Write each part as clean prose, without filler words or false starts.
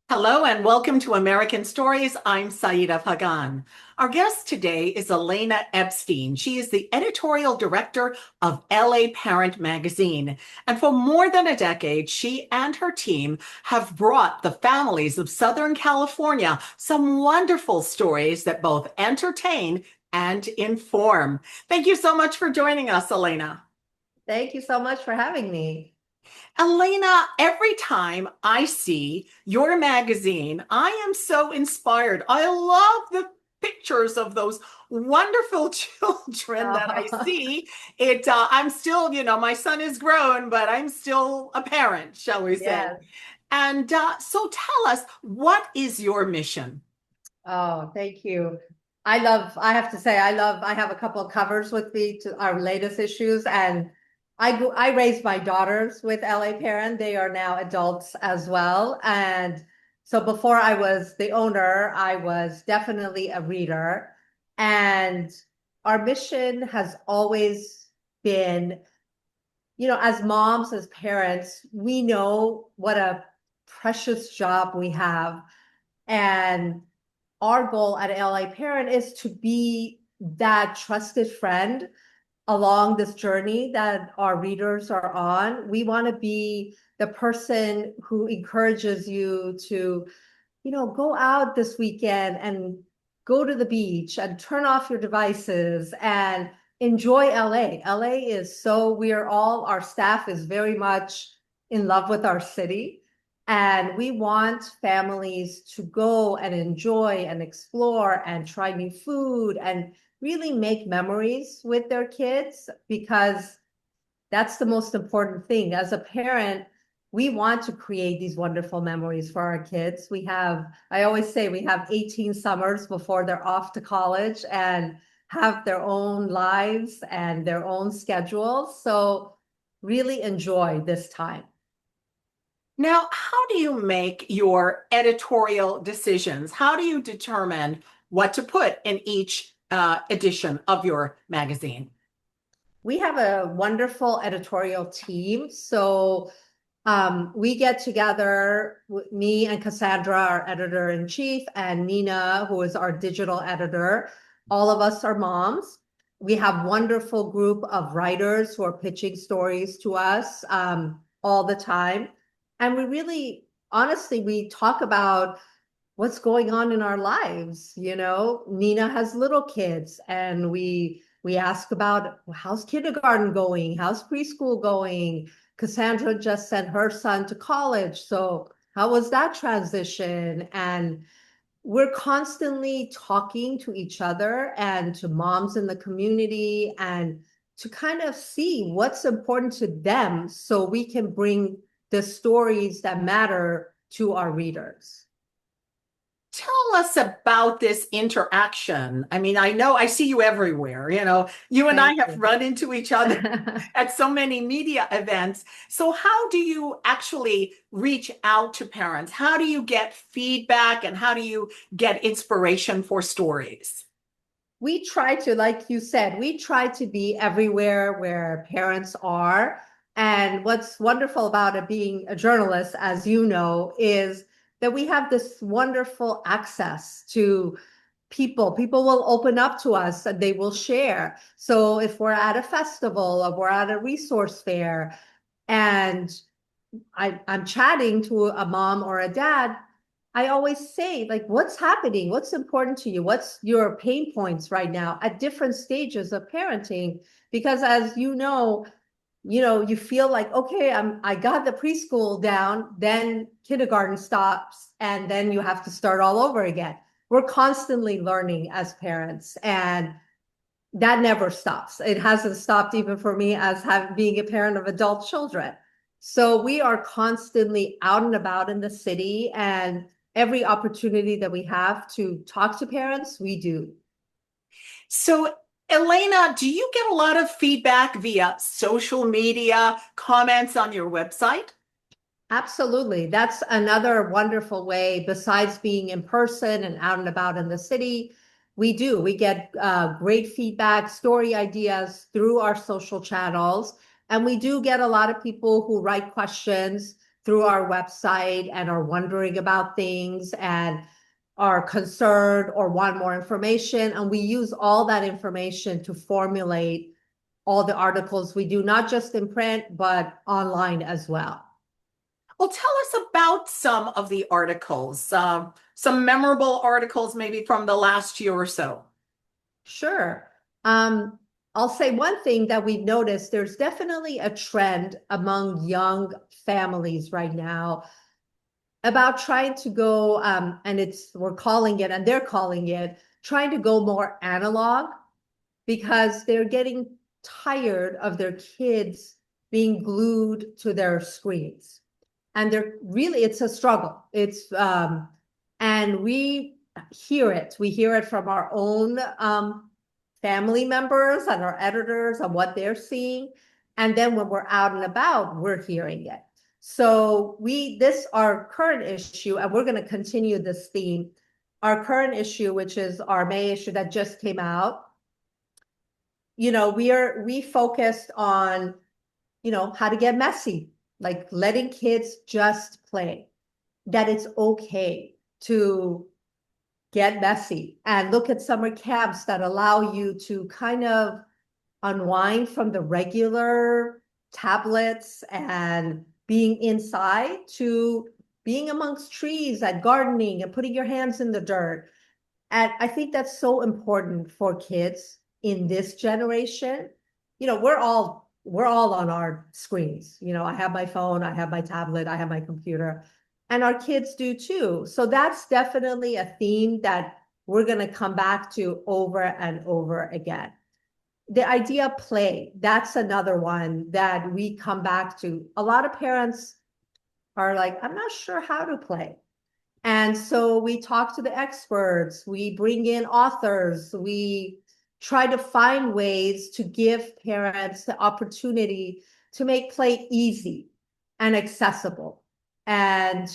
Hello and welcome to American Stories. I'm Saida Pagan. Our guest today is Elena Epstein. She is the editorial director of LA Parent magazine. And for more than a decade, she and her team have brought the families of Southern California some wonderful stories that both entertain and inform. Thank you so much for joining us, Elena. Thank you so much for having me. Elena, every time I see your magazine, I am so inspired. I love the pictures of those wonderful children that I Oh, see. I'm still, my son is grown, but I'm still a parent, shall we say. yes. And so tell us, what is your mission? Oh, thank you. I have to say, I have a couple of covers with me to our latest issues, and I raised my daughters with LA Parent. They are now adults as well. And so before I was the owner, I was definitely a reader. And our mission has always been, as moms, as parents, we know what a precious job we have. And our goal at LA Parent is to be that trusted friend along this journey that our readers are on. We want to be the person who encourages you to, go out this weekend and go to the beach and turn off your devices and enjoy LA. LA is so, our staff is very much in love with our city. And we want families to go and enjoy and explore and try new food and really make memories with their kids, because that's the most important thing. As a parent, we want to create these wonderful memories for our kids. I always say we have 18 summers before they're off to college and have their own lives and their own schedules. So really enjoy this time. Now, how do you make your editorial decisions? How do you determine what to put in each edition of your magazine? We have a wonderful editorial team. So we get together, me and Cassandra, our editor in chief, and Nina, who is our digital editor. All of us are moms. We have wonderful group of writers who are pitching stories to us all the time. And we really, honestly, we talk about what's going on in our lives. Nina has little kids, and we ask about how's kindergarten going, how's preschool going. Cassandra just sent her son to college, so how was that transition? And we're constantly talking to each other and to moms in the community, and to kind of see what's important to them so we can bring the stories that matter to our readers. Tell us about this interaction. I mean, I know I see you everywhere. You and I Thank have you. run into each other at so many media events. So, how do you actually reach out to parents? How do you get feedback and how do you get inspiration for stories? We try to, like you said, we try to be everywhere where parents are. And what's wonderful about it being a journalist, as you know, is that we have this wonderful access to people. People will open up to us and they will share. So if we're at a festival or we're at a resource fair, and I'm chatting to a mom or a dad, I always say, like, what's happening? What's important to you? What's your pain points right now at different stages of parenting? Because as you feel like, okay, I got the preschool down, then kindergarten stops, and then you have to start all over again. We're constantly learning as parents, and that never stops. It hasn't stopped even for me as being a parent of adult children. So we are constantly out and about in the city, and every opportunity that we have to talk to parents, we do. So, Elena, do you get a lot of feedback via social media, comments on your website? Absolutely. That's another wonderful way, besides being in person and out and about in the city. We get great feedback, story ideas through our social channels. And we do get a lot of people who write questions through our website and are wondering about things and are concerned or want more information. And we use all that information to formulate all the articles we do, not just in print, but online as well. Well, tell us about some of the articles, some memorable articles maybe from the last year or so. Sure. I'll say one thing that we've noticed, there's definitely a trend among young families right now about trying to go, and we're calling it, and they're calling it, trying to go more analog because they're getting tired of their kids being glued to their screens. And it's a struggle. And we hear it. We hear it from our own family members and our editors on what they're seeing. And then when we're out and about, we're hearing it. So our current issue, and we're going to continue this theme, our current issue, which is our May issue that just came out, we focused on, how to get messy, like letting kids just play, that it's okay to get messy, and look at summer camps that allow you to kind of unwind from the regular tablets and being inside to being amongst trees and gardening and putting your hands in the dirt. And I think that's so important for kids in this generation. We're all on our screens. I have my phone, I have my tablet, I have my computer, and our kids do too. So that's definitely a theme that we're going to come back to over and over again. The idea of play, that's another one that we come back to. A lot of parents are like, I'm not sure how to play. And so we talk to the experts, we bring in authors, we try to find ways to give parents the opportunity to make play easy and accessible. And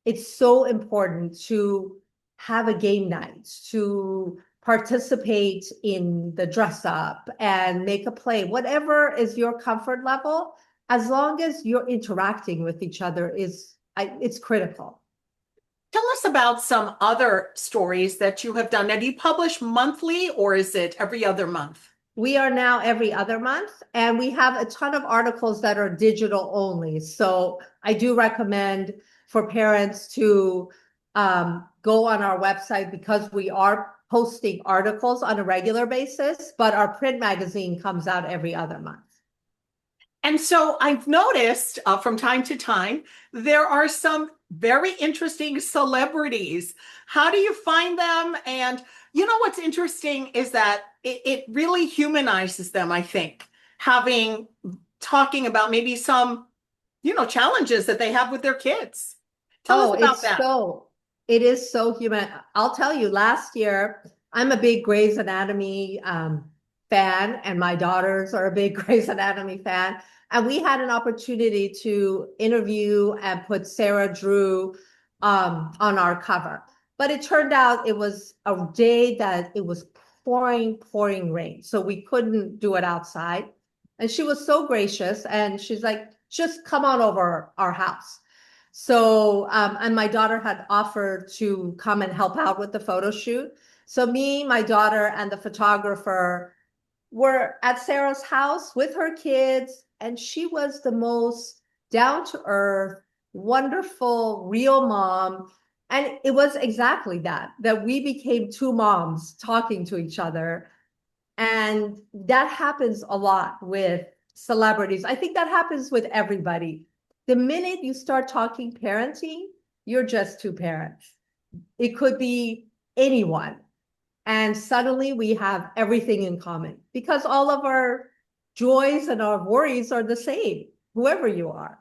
it's so important to have a game night, to participate in the dress up and make a play, whatever is your comfort level, as long as you're interacting with each other it's critical. Tell us about some other stories that you have done. Now, do you publish monthly or is it every other month? We are now every other month, and we have a ton of articles that are digital only. So I do recommend for parents to go on our website, because we are posting articles on a regular basis, but our print magazine comes out every other month. And so I've noticed from time to time, there are some very interesting celebrities. How do you find them? And what's interesting is that it really humanizes them, I think, talking about maybe some, challenges that they have with their kids. Tell us about that. It is so human. I'll tell you, last year, I'm a big Grey's Anatomy fan, and my daughters are a big Grey's Anatomy fan. And we had an opportunity to interview and put Sarah Drew on our cover. But it turned out it was a day that it was pouring rain. So we couldn't do it outside. And she was so gracious. And she's like, just come on over our house. So, and my daughter had offered to come and help out with the photo shoot. So me, my daughter, and the photographer were at Sarah's house with her kids, and she was the most down-to-earth, wonderful, real mom. And it was exactly that we became two moms talking to each other. And that happens a lot with celebrities. I think that happens with everybody. The minute you start talking parenting, you're just two parents. It could be anyone. And suddenly we have everything in common, because all of our joys and our worries are the same, whoever you are.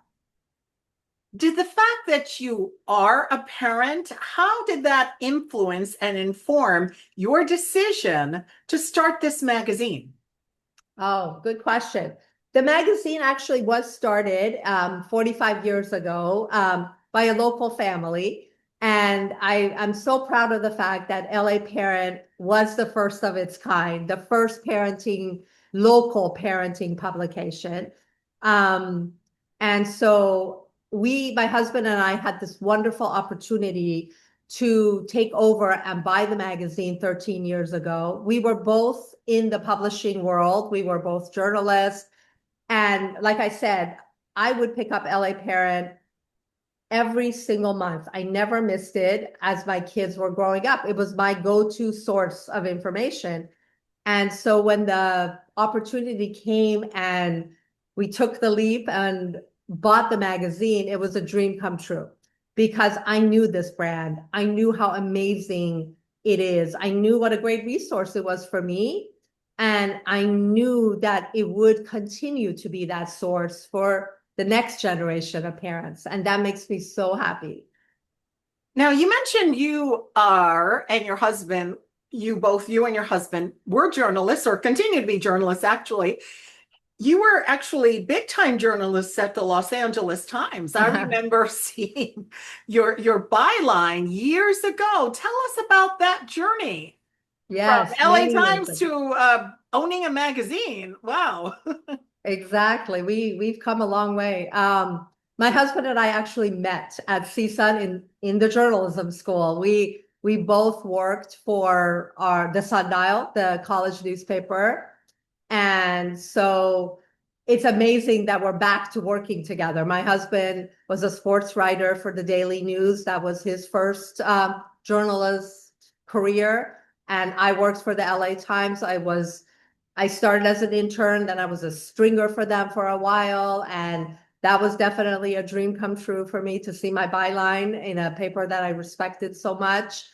Did the fact that you are a parent, how did that influence and inform your decision to start this magazine? Oh, good question. The magazine actually was started 45 years ago by a local family. And I'm so proud of the fact that LA Parent was the first of its kind, the first local parenting publication. And so my husband and I had this wonderful opportunity to take over and buy the magazine 13 years ago. We were both in the publishing world. We were both journalists. And like I said, I would pick up LA Parent every single month. I never missed it as my kids were growing up. It was my go-to source of information. And so when the opportunity came and we took the leap and bought the magazine, it was a dream come true because I knew this brand. I knew how amazing it is. I knew what a great resource it was for me. And I knew that it would continue to be that source for the next generation of parents. And that makes me so happy. Now, you mentioned you are, and your husband, you and your husband were journalists or continue to be journalists, actually. You were actually big time journalists at the Los Angeles Times. I remember seeing your byline years ago. Tell us about that journey from Yes, LA many years Times ago. to owning a magazine. Wow. Exactly. We've come a long way. My husband and I actually met at CSUN in the journalism school. We both worked for the Sundial, the college newspaper. And so it's amazing that we're back to working together. My husband was a sports writer for the Daily News. That was his first journalist career. And I worked for the LA Times. I started as an intern, then I was a stringer for them for a while. And that was definitely a dream come true for me to see my byline in a paper that I respected so much.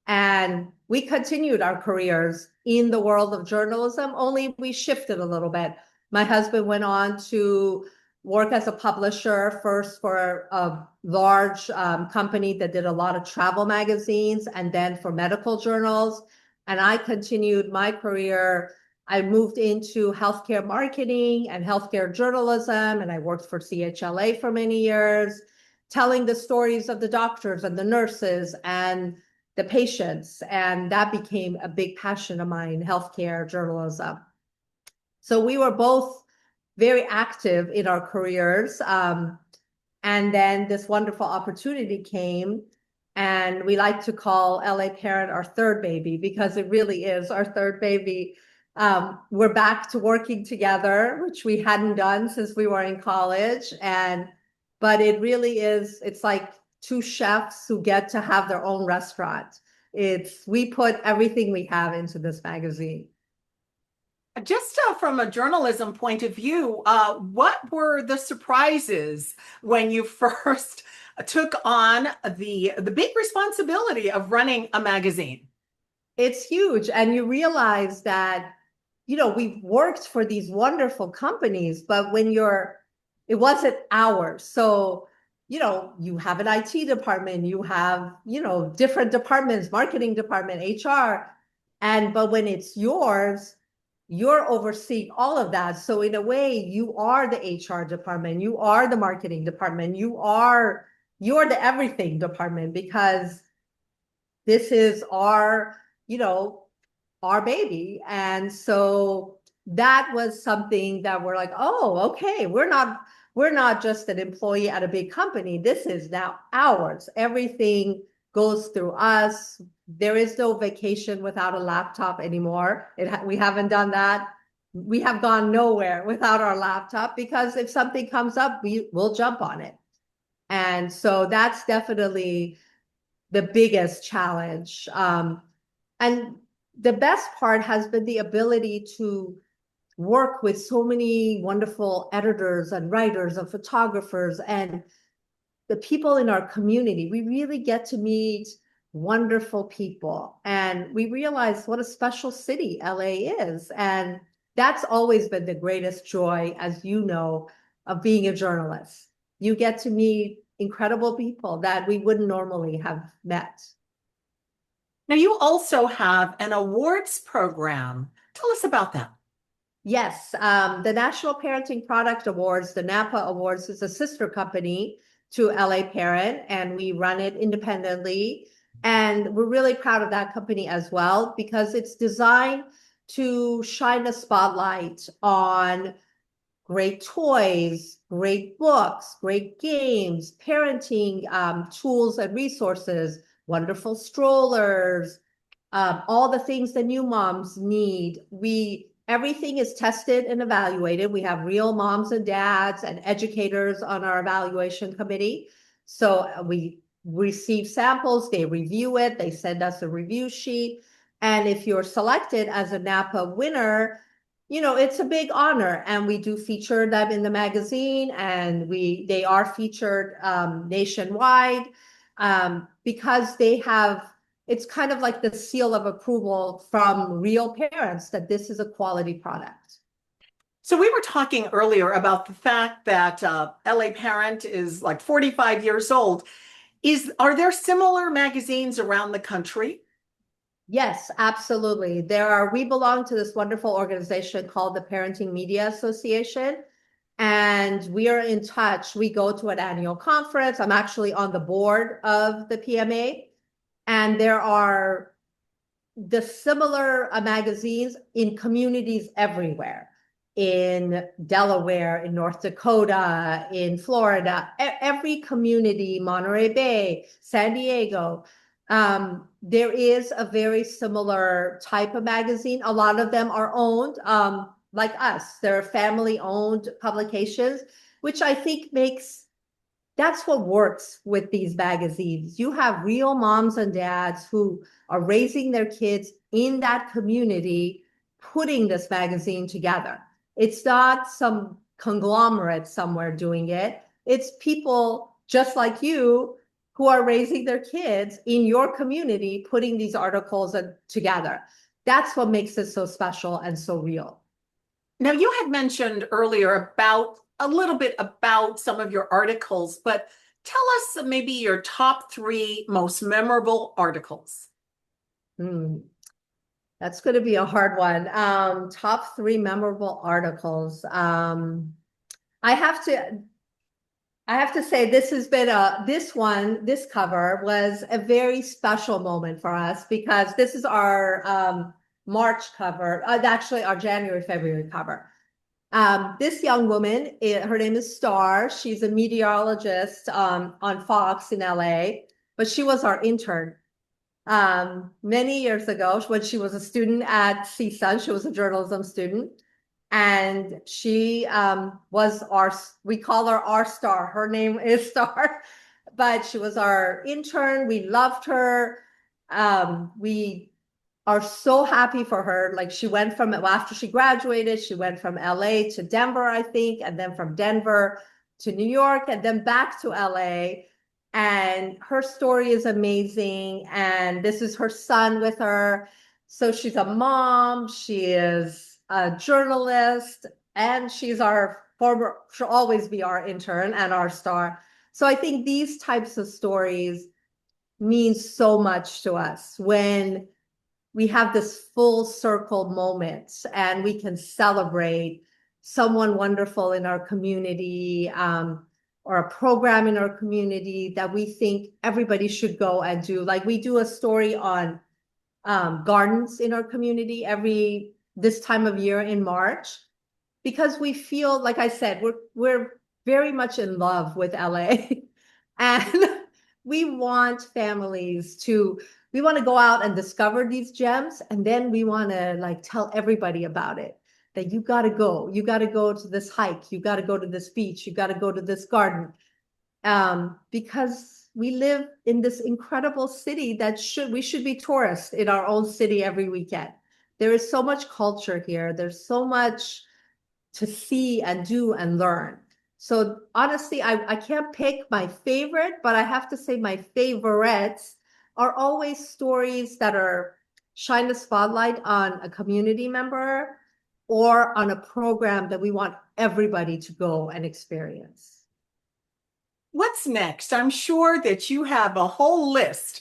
And we continued our careers in the world of journalism, only we shifted a little bit. My husband went on to work as a publisher, first for a large company that did a lot of travel magazines and then for medical journals. And I continued my career. I moved into healthcare marketing and healthcare journalism, and I worked for CHLA for many years, telling the stories of the doctors and the nurses and the patients. And that became a big passion of mine, healthcare journalism. So we were both very active in our careers. And then this wonderful opportunity came, and we like to call LA Parent our third baby because it really is our third baby. We're back to working together, which we hadn't done since we were in college. But it really is, it's like two chefs who get to have their own restaurant. We put everything we have into this magazine. Just from a journalism point of view, what were the surprises when you first took on the big responsibility of running a magazine? It's huge. And you realize that, we've worked for these wonderful companies, but it wasn't ours. So, you have an IT department, you have, different departments, marketing department, HR. But when it's yours, you're overseeing all of that. So in a way, you are the HR department, you are the marketing department, you're the everything department because this is you know, our baby. And so that was something that we're like, oh, okay, we're not just an employee at a big company. This is now ours. Everything goes through us. There is no vacation without a laptop anymore. We haven't done that. We have gone nowhere without our laptop because if something comes up, we'll jump on it. And so that's definitely the biggest challenge. And the best part has been the ability to work with so many wonderful editors and writers and photographers and the people in our community. We really get to meet wonderful people, and we realize what a special city LA is. And that's always been the greatest joy, as you know, of being a journalist. You get to meet incredible people that we wouldn't normally have met. Now, you also have an awards program. Tell us about that. Yes, the National Parenting Product Awards, the NAPA Awards, is a sister company to LA Parent, and we run it independently. And we're really proud of that company as well because it's designed to shine a spotlight on great toys, great books, great games, parenting tools and resources, wonderful strollers, all the things that new moms need. Everything is tested and evaluated. We have real moms and dads and educators on our evaluation committee. So we receive samples, they review it, they send us a review sheet. And if you're selected as a NAPA winner, it's a big honor, and we do feature them in the magazine, and they are featured nationwide because it's kind of like the seal of approval from real parents that this is a quality product. So we were talking earlier about the fact that LA Parent is like 45 years old. Are there similar magazines around the country? Yes, absolutely. We belong to this wonderful organization called the Parenting Media Association, and we are in touch. We go to an annual conference. I'm actually on the board of the PMA, and there are the similar magazines in communities everywhere, in Delaware, in North Dakota, in Florida, every community, Monterey Bay, San Diego. There is a very similar type of magazine. A lot of them are owned, like us. They're family-owned publications, which I think that's what works with these magazines. You have real moms and dads who are raising their kids in that community, putting this magazine together. It's not some conglomerate somewhere doing it. It's people just like you who are raising their kids in your community, putting these articles together. That's what makes it so special and so real. Now, you had mentioned earlier a little bit about some of your articles, but tell us maybe your top three most memorable articles. That's going to be a hard one. Top three memorable articles. I have to say this cover was a very special moment for us because this is our March cover, actually our January, February cover. This young woman, her name is Star. She's a meteorologist on Fox in LA, but she was our intern many years ago when she was a student at CSUN. She was a journalism student. And she we call her our Star. Her name is Star, but she was our intern. We loved her. We are so happy for her. Like after she graduated, she went from LA to Denver, I think, and then from Denver to New York, and then back to LA. And her story is amazing. And this is her son with her. So she's a mom. She is a journalist, and she'll always be our intern and our star. So I think these types of stories mean so much to us when we have this full circle moment and we can celebrate someone wonderful in our community, or a program in our community that we think everybody should go and do. Like we do a story on gardens in our community this time of year in March, because we feel, like I said, we're very much in love with LA and we want we want to go out and discover these gems, and then we want to tell everybody about it, that you got to go to this hike, you got to go to this beach, you got to go to this garden, because we live in this incredible city that we should be tourists in our own city every weekend. There is so much culture here. There's so much to see and do and learn. So honestly, I can't pick my favorite, but I have to say my favorites are always stories that shine the spotlight on a community member or on a program that we want everybody to go and experience. What's next? I'm sure that you have a whole list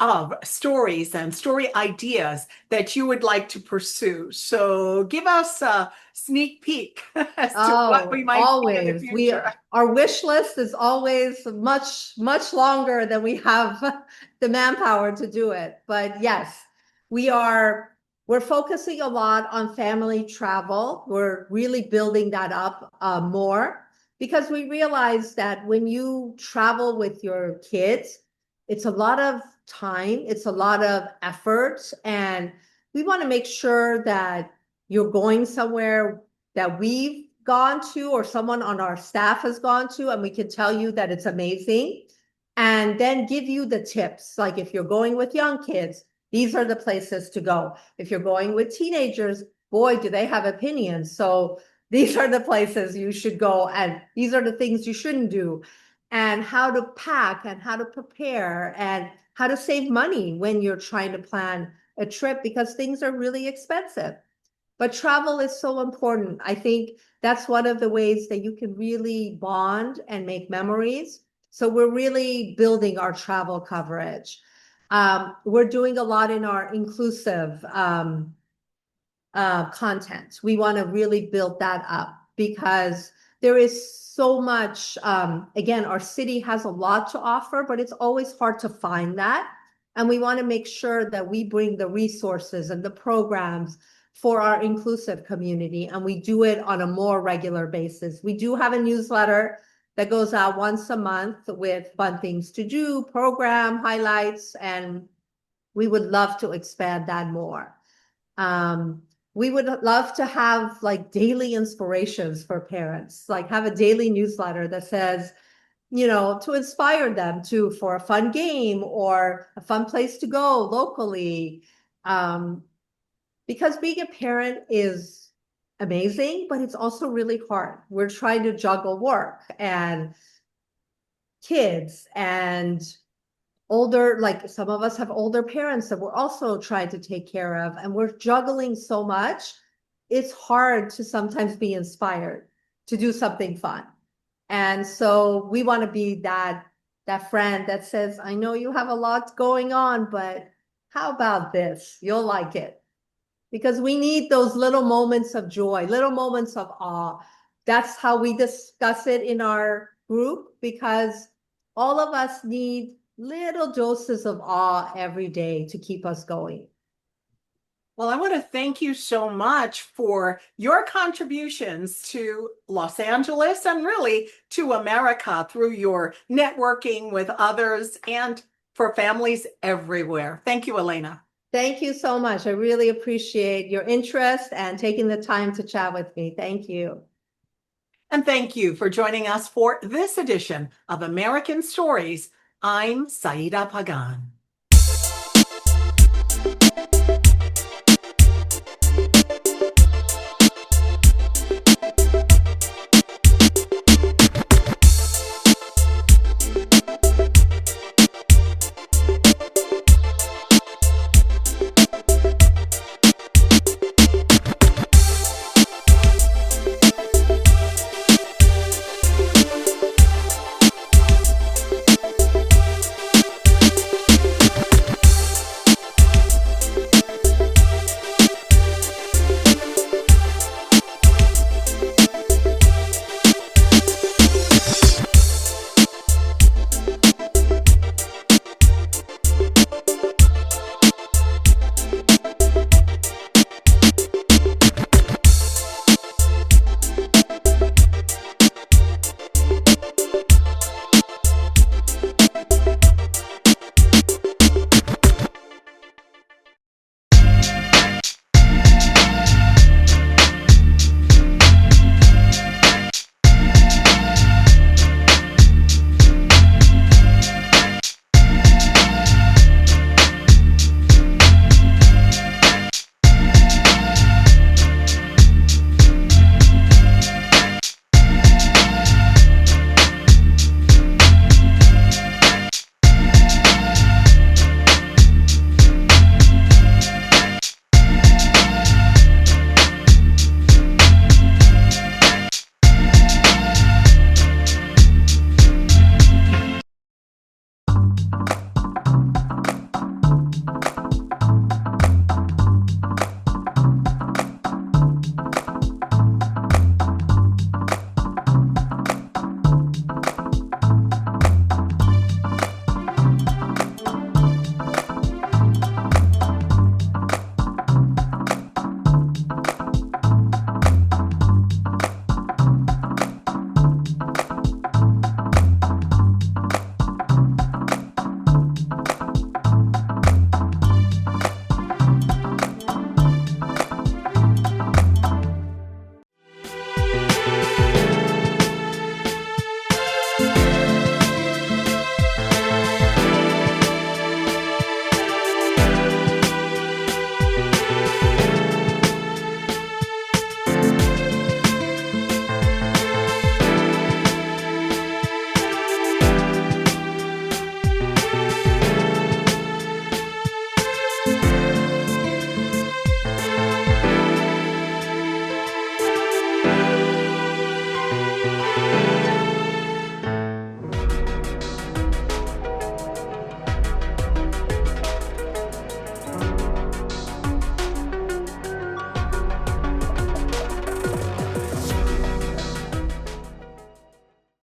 of stories and story ideas that you would like to pursue. So give us a sneak peek as to what we might see in the future. Our wish list is always much, much longer than we have the manpower to do it. But yes, we are We're focusing a lot on family travel. We're really building that up more because we realize that when you travel with your kids, it's a lot of time, it's a lot of effort, and we want to make sure that you're going somewhere that we've gone to or someone on our staff has gone to, and we can tell you that it's amazing, and then give you the tips. Like if you're going with young kids, these are the places to go. If you're going with teenagers, boy, do they have opinions. So these are the places you should go, and these are the things you shouldn't do, and how to pack and how to prepare and how to save money when you're trying to plan a trip because things are really expensive. But travel is so important. I think that's one of the ways that you can really bond and make memories. So we're really building our travel coverage. We're doing a lot in our inclusive content. We want to really build that up because there is so much, again, our city has a lot to offer, but it's always hard to find that. And we want to make sure that we bring the resources and the programs for our inclusive community, and we do it on a more regular basis. We do have a newsletter that goes out once a month with fun things to do, program highlights, and we would love to expand that more. We would love to have like daily inspirations for parents, like have a daily newsletter that says, you know, to inspire them to for a fun game or a fun place to go locally. Because being a parent is amazing, but it's also really hard. We're trying to juggle work and kids and older, like some of us have older parents that we're also trying to take care of, and we're juggling so much. It's hard to sometimes be inspired to do something fun. And so we want to be that friend that says, I know you have a lot going on, but how about this? You'll like it. Because we need those little moments of joy, little moments of awe. That's how we discuss it in our group, because all of us need little doses of awe every day to keep us going. Well, I want to thank you so much for your contributions to Los Angeles and really to America through your networking with others and for families everywhere. Thank you, Elena. Thank you so much. I really appreciate your interest and taking the time to chat with me. Thank you. And thank you for joining us for this edition of American Stories. I'm Saida Pagan.